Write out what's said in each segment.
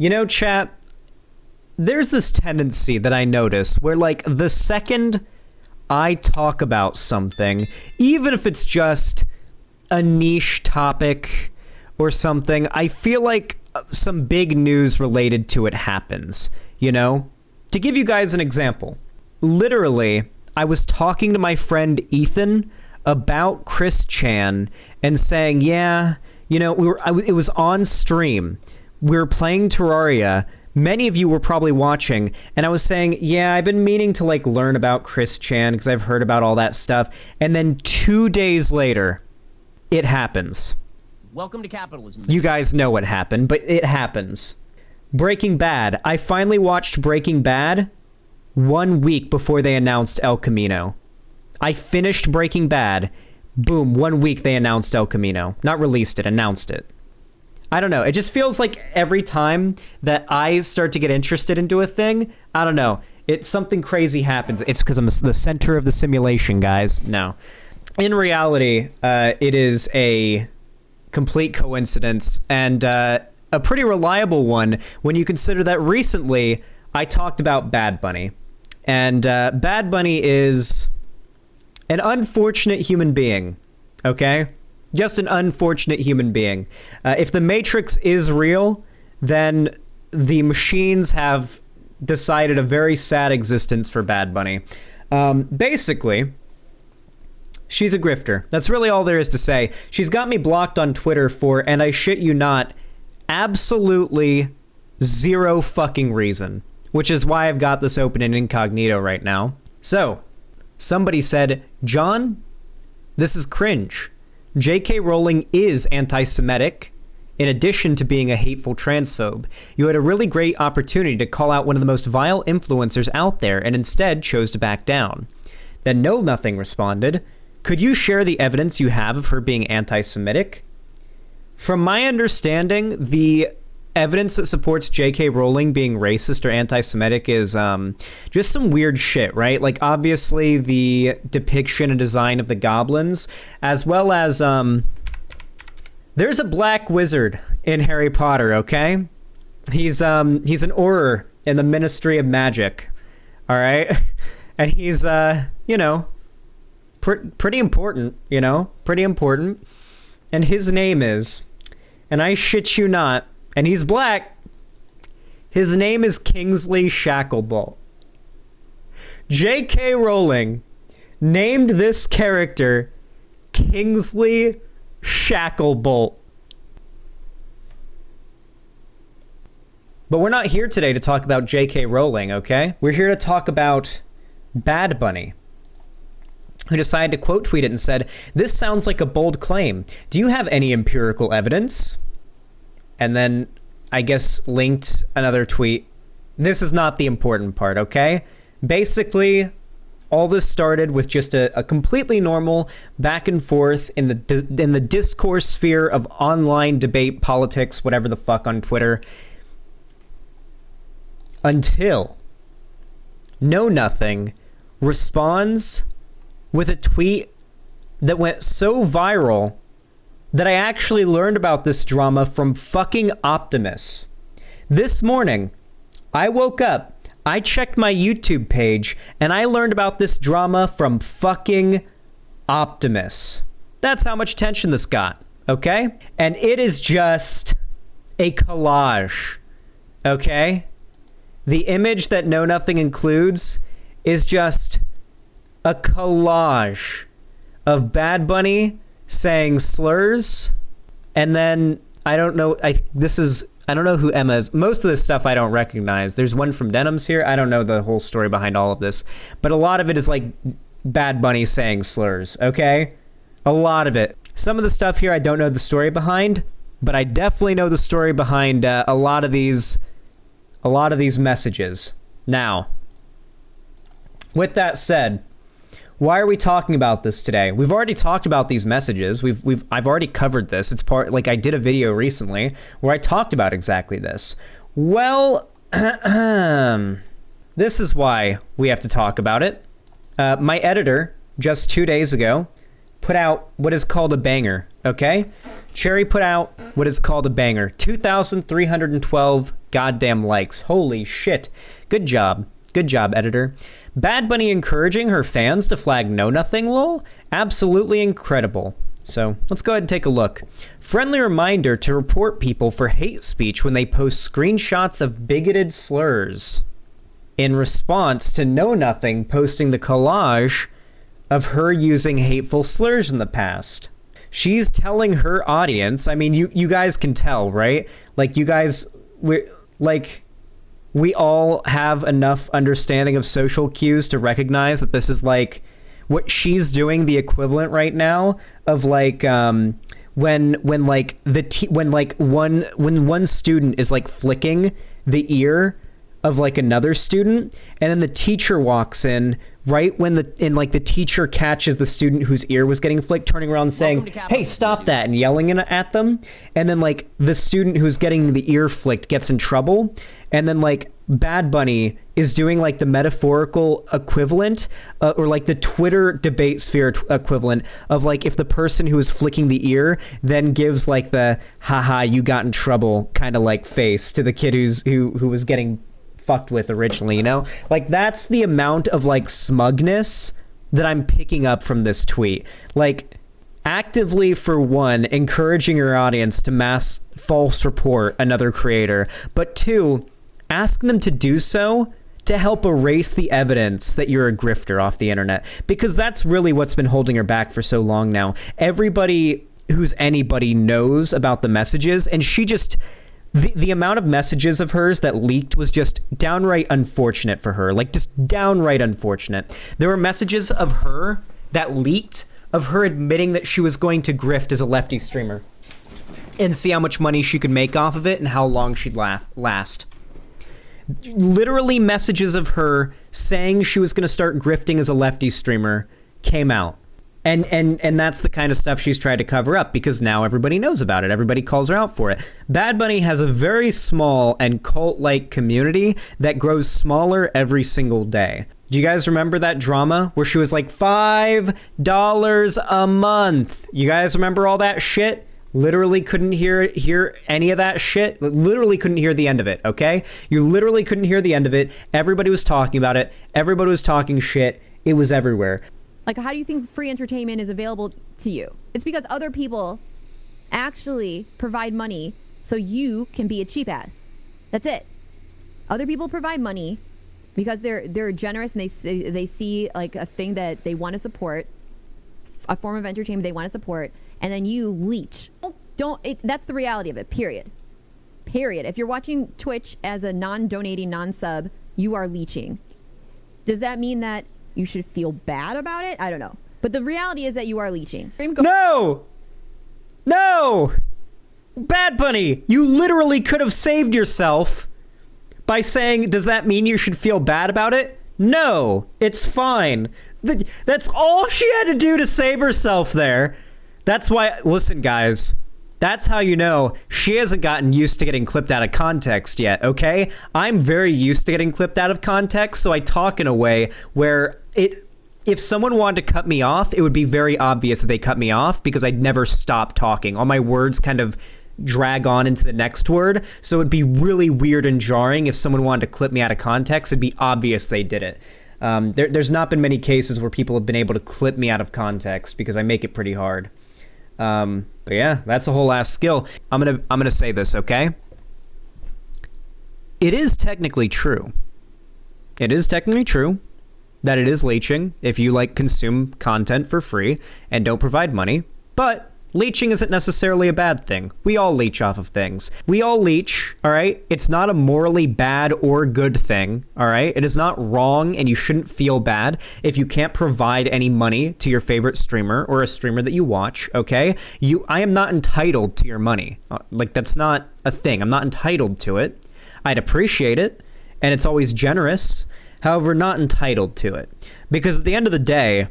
You know, chat, there's this tendency that I notice where, like, the second I talk about something, even if it's just a niche topic or something, I feel like some big news related to it happens, you know? To give you guys an example, literally, I was talking to my friend Ethan about Chris Chan and saying, yeah, you know, it was on stream. We were playing Terraria. Many of you were probably watching, and I was saying, yeah, I've been meaning to, like, learn about Chris Chan because I've heard about all that stuff. And then 2 days later, it happens. Welcome to capitalism. You guys know what happened, but it happens. Breaking Bad. I finally watched Breaking Bad 1 week before they announced El Camino. I finished Breaking Bad. Boom, 1 week they announced El Camino. Not released it, announced it. I don't know. It just feels like every time that I start to get interested into a thing, I don't know. Something crazy happens. It's because I'm the center of the simulation, guys. No. In reality, it is a complete coincidence and a pretty reliable one when you consider that recently I talked about BadBunny. And BadBunny is an unfortunate human being, okay? Just an unfortunate human being. If the Matrix is real, then the machines have decided a very sad existence for BadBunny. Basically, she's a grifter. That's really all there is to say. She's got me blocked on Twitter for, and I shit you not, absolutely zero fucking reason. Which is why I've got this open in incognito right now. So, somebody said, John, this is cringe. J.K. Rowling is anti-Semitic, in addition to being a hateful transphobe. You had a really great opportunity to call out one of the most vile influencers out there and instead chose to back down. Then KnowNothing responded, could you share the evidence you have of her being anti-Semitic? From my understanding, the evidence that supports J.K. Rowling being racist or anti-Semitic is just some weird shit, right? Like, obviously, the depiction and design of the goblins, as well as, there's a black wizard in Harry Potter, okay? He's an Auror in the Ministry of Magic, all right? And he's, you know, pretty important, you know? Pretty important. And his name is, and I shit you not, and he's black. His name is Kingsley Shacklebolt. J.K. Rowling named this character Kingsley Shacklebolt. But we're not here today to talk about J.K. Rowling, okay? We're here to talk about BadBunny, who decided to quote tweet it and said, this sounds like a bold claim. Do you have any empirical evidence? And then, I guess, linked another tweet. This is not the important part, okay? Basically, all this started with just a completely normal back and forth in the discourse sphere of online debate, politics, whatever the fuck on Twitter. Until KnowNothing responds with a tweet that went so viral that I actually learned about this drama from fucking Optimus. This morning, I woke up, I checked my YouTube page, and I learned about this drama from fucking Optimus. That's how much attention this got, okay? And it is just a collage, okay? The image that KnowNothing includes is just a collage of BadBunny saying slurs, and then I don't know. I don't know who Emma is. Most of this stuff I don't recognize. There's one from Denim's here. I don't know the whole story behind all of this, but a lot of it is like BadBunny saying slurs. Okay, a lot of it. Some of the stuff here I don't know the story behind, but I definitely know the story behind a lot of these messages. Now, with that said, why are we talking about this today? We've already talked about these messages. I've already covered this. It's part, like, I did a video recently where I talked about exactly this. Well, this is why we have to talk about it. My editor, just 2 days ago, put out what is called a banger, okay? Cherry put out what is called a banger. 2,312 goddamn likes. Holy shit. Good job. Good job, editor. BadBunny encouraging her fans to flag KnowNothing, lol? Absolutely incredible. So let's go ahead and take a look. Friendly reminder to report people for hate speech when they post screenshots of bigoted slurs. In response to KnowNothing posting the collage of her using hateful slurs in the past. She's telling her audience, I mean, you guys can tell, right? Like, you guys, we all have enough understanding of social cues to recognize that this is like what she's doing, the equivalent right now of like when one student is like flicking the ear of like another student, and then the teacher walks in right when the teacher catches the student whose ear was getting flicked, turning around and saying, "Hey, stop that," and yelling at them, and then like the student who's getting the ear flicked gets in trouble, and then like BadBunny is doing like the metaphorical equivalent or like the Twitter debate sphere equivalent of like if the person who is flicking the ear then gives like the haha you got in trouble kind of like face to the kid who was getting fucked with originally, you know? Like, that's the amount of like smugness that I'm picking up from this tweet. Like, actively, for one, encouraging your audience to mass false report another creator, but two, asking them to do so to help erase the evidence that you're a grifter off the internet, because that's really what's been holding her back for so long now. Everybody who's anybody knows about the messages, and she just... The amount of messages of hers that leaked was just downright unfortunate for her. Like, just downright unfortunate. There were messages of her that leaked of her admitting that she was going to grift as a lefty streamer and see how much money she could make off of it and how long she'd last. Literally messages of her saying she was going to start grifting as a lefty streamer came out. And that's the kind of stuff she's tried to cover up because now everybody knows about it. Everybody calls her out for it. BadBunny has a very small and cult-like community that grows smaller every single day. Do you guys remember that drama where she was like $5 a month? You guys remember all that shit? Literally couldn't hear any of that shit. Literally couldn't hear the end of it, okay? You literally couldn't hear the end of it. Everybody was talking about it. Everybody was talking shit. It was everywhere. Like, how do you think free entertainment is available to you? It's because other people actually provide money so you can be a cheap ass. That's it. Other people provide money because they're generous and they see like a thing that they want to support, a form of entertainment they want to support, and then you leech. That's the reality of it, period. Period. If you're watching Twitch as a non-donating, non-sub, you are leeching. Does that mean that you should feel bad about it? I don't know. But the reality is that you are leeching. No! No! BadBunny, you literally could have saved yourself by saying, does that mean you should feel bad about it? No, it's fine. That's all she had to do to save herself there. That's why, listen guys, that's how you know she hasn't gotten used to getting clipped out of context yet, okay? I'm very used to getting clipped out of context, so I talk in a way where if someone wanted to cut me off, it would be very obvious that they cut me off because I'd never stop talking. All my words kind of drag on into the next word, so it'd be really weird and jarring if someone wanted to clip me out of context. It'd be obvious they did it. There's not been many cases where people have been able to clip me out of context because I make it pretty hard. But yeah, that's a whole ass skill. I'm gonna say this, okay? It is technically true. It is technically true that it is leeching if you like consume content for free and don't provide money, but leeching isn't necessarily a bad thing. We all leech off of things. We all leech, all right? It's not a morally bad or good thing, all right? It is not wrong, and you shouldn't feel bad if you can't provide any money to your favorite streamer or a streamer that you watch, okay? I am not entitled to your money. Like, that's not a thing. I'm not entitled to it. I'd appreciate it, and it's always generous. However, not entitled to it. Because at the end of the day,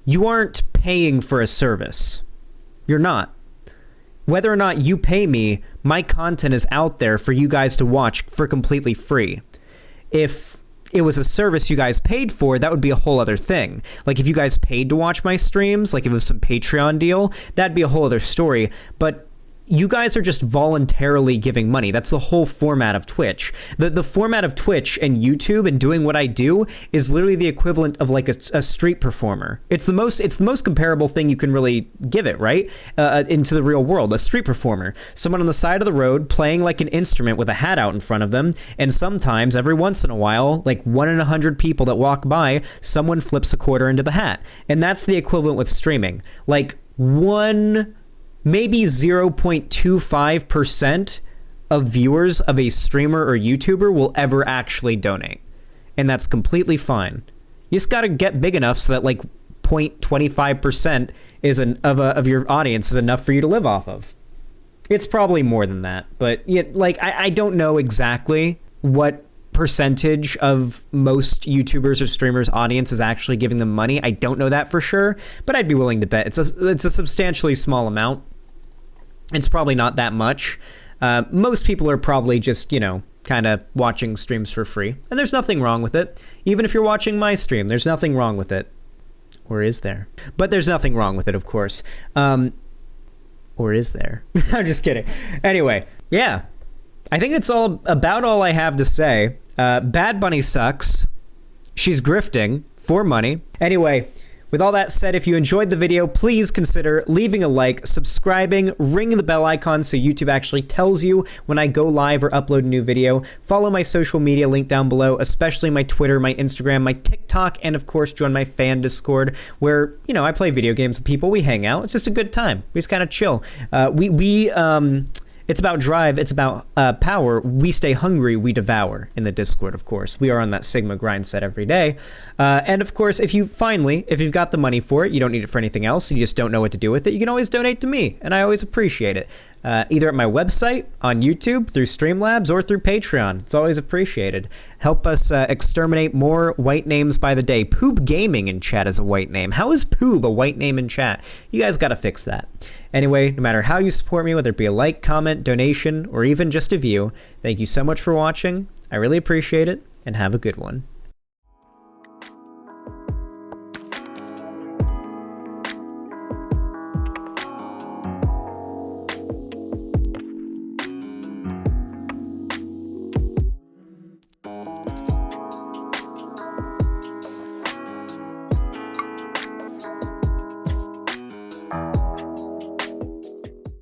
you aren't paying for a service. You're not. Whether or not you pay me, my content is out there for you guys to watch for completely free. If it was a service you guys paid for, that would be a whole other thing. Like if you guys paid to watch my streams, like if it was some Patreon deal, that'd be a whole other story. But you guys are just voluntarily giving money. That's the whole format of Twitch. The format of Twitch and YouTube and doing what I do is literally the equivalent of like a street performer. It's the most comparable thing you can really give it, right? Into the real world, a street performer. Someone on the side of the road playing like an instrument with a hat out in front of them, and sometimes, every once in a while, like 1 in 100 people that walk by, someone flips a quarter into the hat. And that's the equivalent with streaming. Like maybe 0.25% of viewers of a streamer or YouTuber will ever actually donate. And that's completely fine. You just got to get big enough so that like 0.25% of your audience is enough for you to live off of. It's probably more than that, but like I don't know exactly what percentage of most YouTubers or streamers' audience is actually giving them money. I don't know that for sure, but I'd be willing to bet it's a substantially small amount. It's probably not that much. Most people are probably just, kind of watching streams for free. And there's nothing wrong with it. Even if you're watching my stream, there's nothing wrong with it. Or is there? But there's nothing wrong with it, of course. Or is there? I'm just kidding. Anyway, yeah. I think it's about all I have to say. BadBunny sucks. She's grifting for money. Anyway, with all that said, if you enjoyed the video, please consider leaving a like, subscribing, ringing the bell icon so YouTube actually tells you when I go live or upload a new video. Follow my social media link down below, especially my Twitter, my Instagram, my TikTok, and of course join my fan Discord where, I play video games with people. We hang out. It's just a good time. We just kind of chill. It's about drive. It's about power. We stay hungry. We devour in the Discord, of course. We are on that Sigma grind set every day. And of course, if you've got the money for it, you don't need it for anything else, you just don't know what to do with it, you can always donate to me. And I always appreciate it. Either at my website, on YouTube, through Streamlabs, or through Patreon. It's always appreciated. Help us exterminate more white names by the day. Poob Gaming in chat is a white name. How is Poob a white name in chat? You guys got to fix that. Anyway, no matter how you support me, whether it be a like, comment, donation, or even just a view, thank you so much for watching. I really appreciate it, and have a good one.